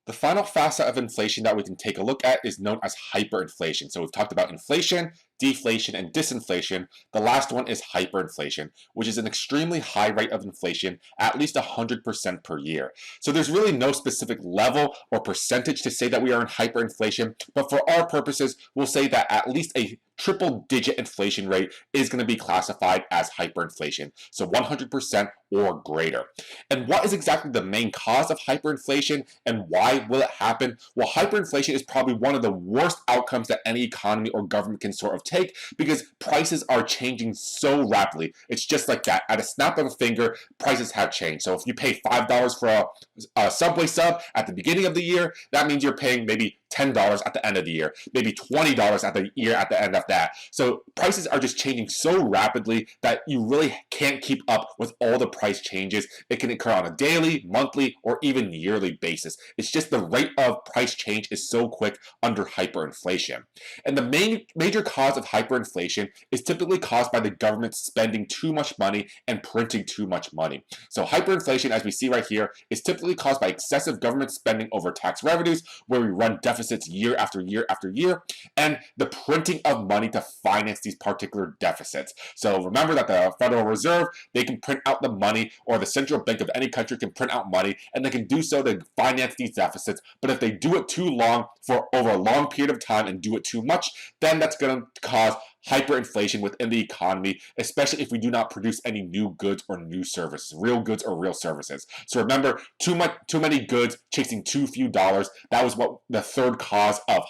The final facet of inflation that we can take a look at is known as hyperinflation. So we've talked about inflation, deflation, and disinflation. The last one is hyperinflation, which is an extremely high rate of inflation, at least 100% per year. So there's really no specific level or percentage to say that we are in hyperinflation, but for our purposes, we'll say that at least a triple-digit inflation rate is going to be classified as hyperinflation, so 100% or greater. And what is exactly the main cause of hyperinflation and why will it happen? Well, hyperinflation is probably one of the worst outcomes that any economy or government can sort of take because prices are changing so rapidly. It's just like that. At a snap of a finger, prices have changed. So if you pay $5 for a Subway sub at the beginning of the year, that means you're paying maybe $10 at the end of the year, maybe $20 at the year at the end of that. So prices are just changing so rapidly that you really can't keep up with all the price changes. It can occur on a daily, monthly, or even yearly basis. It's just the rate of price change is so quick under hyperinflation. And the major cause of hyperinflation is typically caused by the government spending too much money and printing too much money. So hyperinflation, as we see right here, is typically caused by excessive government spending over tax revenues, where we run deficits year after year after year, and the printing of money to finance these particular deficits. So remember that the Federal Reserve, they can print out the money, or the central bank of any country can print out money, and they can do so to finance these deficits. But if they do it too long, for over a long period of time, and do it too much, then that's going to cause hyperinflation within the economy, especially if we do not produce any new goods or new services, real goods or real services. So remember, too many goods chasing too few dollars. That was what the third cause of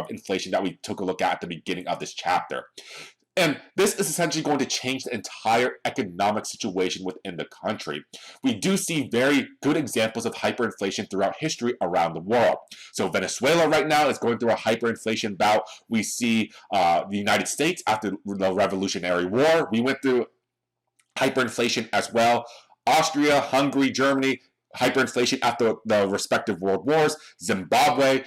inflation that we took a look at the beginning of this chapter. And this is essentially going to change the entire economic situation within the country. We do see very good examples of hyperinflation throughout history around the world. So Venezuela right now is going through a hyperinflation bout. We see the United States after the Revolutionary War. We went through hyperinflation as well. Austria, Hungary, Germany, hyperinflation after the respective world wars. Zimbabwe,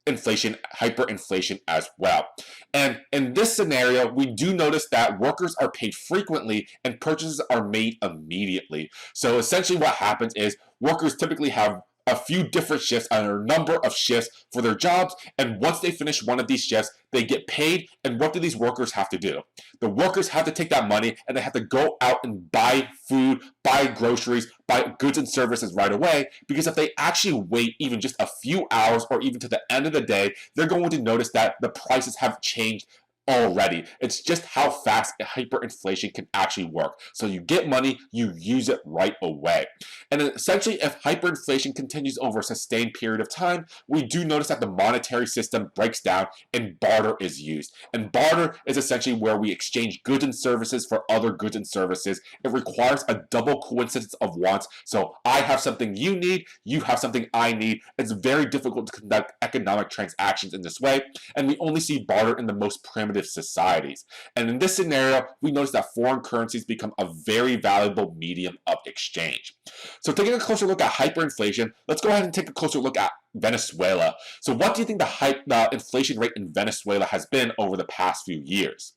hyperinflation as well. And in this scenario, we do notice that workers are paid frequently and purchases are made immediately. So essentially what happens is workers typically have a few different shifts and a number of shifts for their jobs, and once they finish one of these shifts, they get paid. And what do these workers have to do? The workers have to take that money and they have to go out and buy food, buy groceries, buy goods and services right away, because if they actually wait even just a few hours or even to the end of the day, they're going to notice that the prices have changed already. It's just how fast hyperinflation can actually work. So you get money, you use it right away. And essentially, if hyperinflation continues over a sustained period of time, we do notice that the monetary system breaks down and barter is used. And barter is essentially where we exchange goods and services for other goods and services. It requires a double coincidence of wants. So I have something you need, you have something I need. It's very difficult to conduct economic transactions in this way, and we only see barter in the most primitive societies. And in this scenario, we notice that foreign currencies become a very valuable medium of exchange. So taking a closer look at hyperinflation, let's go ahead and take a closer look at Venezuela. So what do you think the inflation rate in Venezuela has been over the past few years?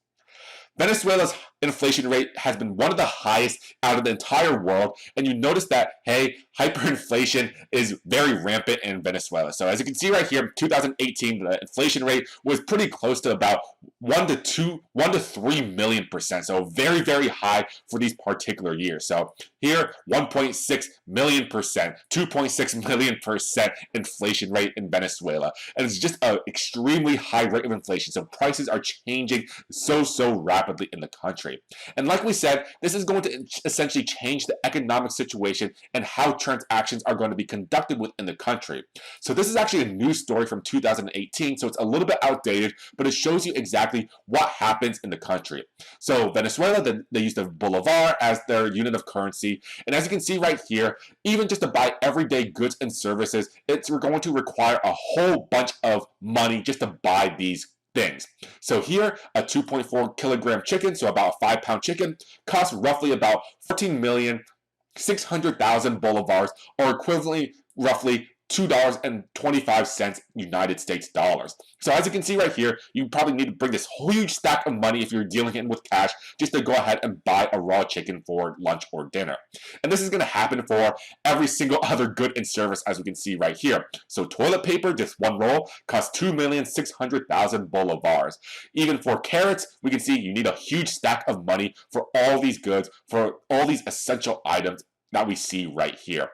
Venezuela's inflation rate has been one of the highest out of the entire world, and you notice that, hey, hyperinflation is very rampant in Venezuela. So as you can see right here, 2018, the inflation rate was pretty close to about 1 to 3 million percent. So very, very high for these particular years. So here, 1.6 million percent, 2.6 million percent inflation rate in Venezuela. And it's just an extremely high rate of inflation. So prices are changing so rapidly in the country. And like we said, this is going to essentially change the economic situation and how transactions are going to be conducted within the country. So this is actually a news story from 2018, so it's a little bit outdated, but it shows you exactly what happens in the country. So Venezuela, they use the bolivar as their unit of currency, and as you can see right here, even just to buy everyday goods and services, it's going to require a whole bunch of money just to buy these things. So here, a 2.4 kilogram chicken, so about a 5-pound chicken, costs roughly about 14,600,000 bolivars, or equivalently roughly $2.25 United States dollars. So as you can see right here, you probably need to bring this huge stack of money if you're dealing in with cash just to go ahead and buy a raw chicken for lunch or dinner. And this is going to happen for every single other good and service, as we can see right here. So toilet paper, just one roll, costs 2,600,000 bolivars. Even for carrots, we can see you need a huge stack of money for all these goods, for all these essential items that we see right here.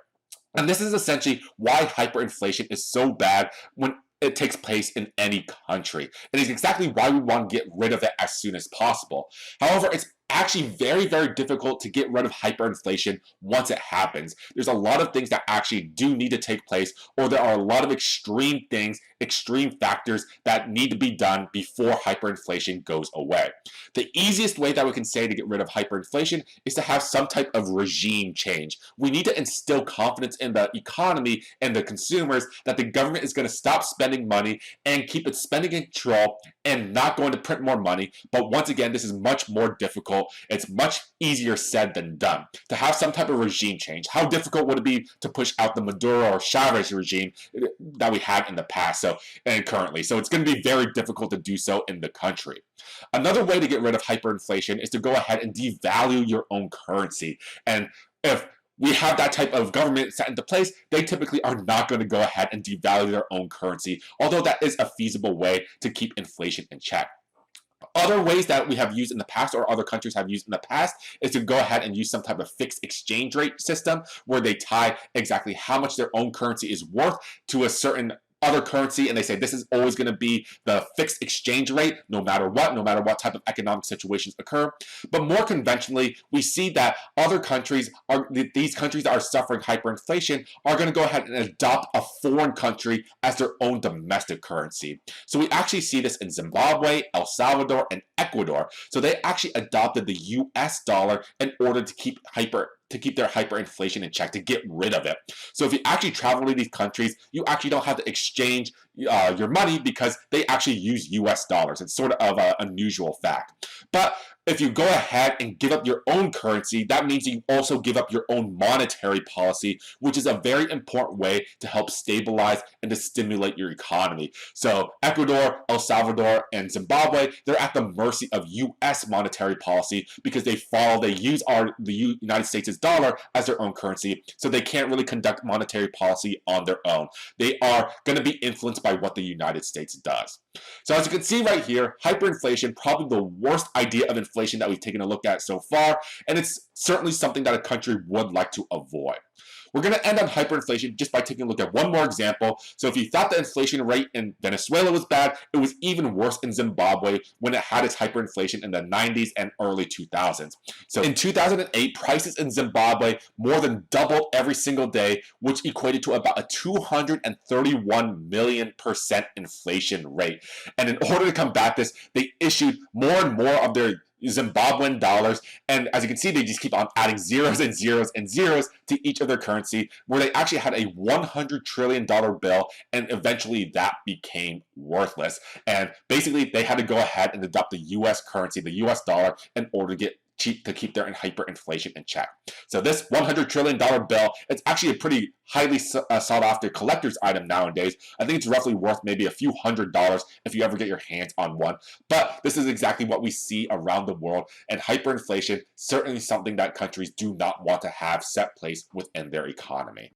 And this is essentially why hyperinflation is so bad when it takes place in any country. It is exactly why we want to get rid of it as soon as possible. However, it's actually very, very difficult to get rid of hyperinflation once it happens. There's a lot of things that actually do need to take place, or there are a lot of extreme things, extreme factors that need to be done before hyperinflation goes away. The easiest way that we can say to get rid of hyperinflation is to have some type of regime change. We need to instill confidence in the economy and the consumers that the government is going to stop spending money and keep its spending in control and not going to print more money. But once again, this is much more difficult. It's much easier said than done. To have some type of regime change, how difficult would it be to push out the Maduro or Chavez regime that we had in the past and currently? So it's going to be very difficult to do so in the country. Another way to get rid of hyperinflation is to go ahead and devalue your own currency. And if we have that type of government set into place, they typically are not going to go ahead and devalue their own currency, although that is a feasible way to keep inflation in check. Other ways that we have used in the past, or other countries have used in the past, is to go ahead and use some type of fixed exchange rate system where they tie exactly how much their own currency is worth to a certain other currency, and they say this is always going to be the fixed exchange rate no matter what type of economic situations occur. But more conventionally, we see that other countries these countries that are suffering hyperinflation are going to go ahead and adopt a foreign country as their own domestic currency. So we actually see this in Zimbabwe, El Salvador, and Ecuador. So they actually adopted the US dollar in order to keep their hyperinflation in check, to get rid of it. So if you actually travel to these countries, you actually don't have to exchange your money because they actually use US dollars. It's sort of an unusual fact. But if you go ahead and give up your own currency, that means you also give up your own monetary policy, which is a very important way to help stabilize and to stimulate your economy. So Ecuador, El Salvador, and Zimbabwe, they're at the mercy of US monetary policy because they use the United States' dollar as their own currency, so they can't really conduct monetary policy on their own. They are going to be influenced by what the United States does. So as you can see right here, hyperinflation, probably the worst idea of inflation that we've taken a look at so far, and it's certainly something that a country would like to avoid. We're going to end on hyperinflation just by taking a look at one more example. So if you thought the inflation rate in Venezuela was bad, it was even worse in Zimbabwe when it had its hyperinflation in the 90s and early 2000s. So in 2008, prices in Zimbabwe more than doubled every single day, which equated to about a 231 million% inflation rate. And in order to combat this, they issued more and more of their Zimbabwean dollars, and as you can see, they just keep on adding zeros and zeros and zeros to each of their currency, where they actually had a $100 trillion bill, and eventually that became worthless. And basically, they had to go ahead and adopt the US currency, the US dollar, in order to keep their hyperinflation in check. So this $100 trillion bill, it's actually a pretty highly sought after collector's item nowadays. I think it's roughly worth maybe a few $100s if you ever get your hands on one. But this is exactly what we see around the world, and hyperinflation, certainly something that countries do not want to have set place within their economy.